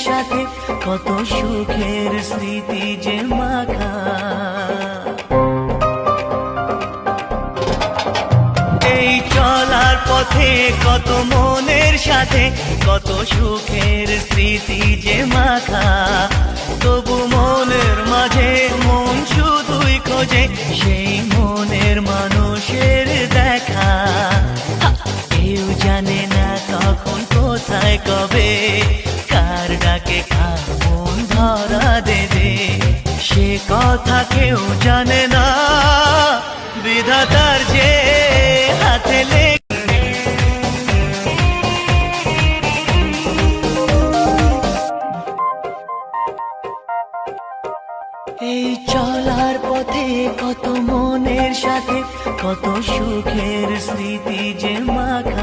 সাথে কত সুখের স্মৃতি যে মাখা। এই চলার পথে কত মনের সাথে কত সুখের স্মৃতি যে মাখা। তবু মনের মাঝে মন শুধুই খোঁজে সেই মনের মানুষের দেখা। কেউ জানে না কখন কোথায় কবে কার ডাকে কার মন ধরা দেবে, সে কথা কেউ জানে না। বিধাতার যে হাতে লেখা। এই চলার পথে কত মনের সাথে কত সুখের স্মৃতি যে মাখা।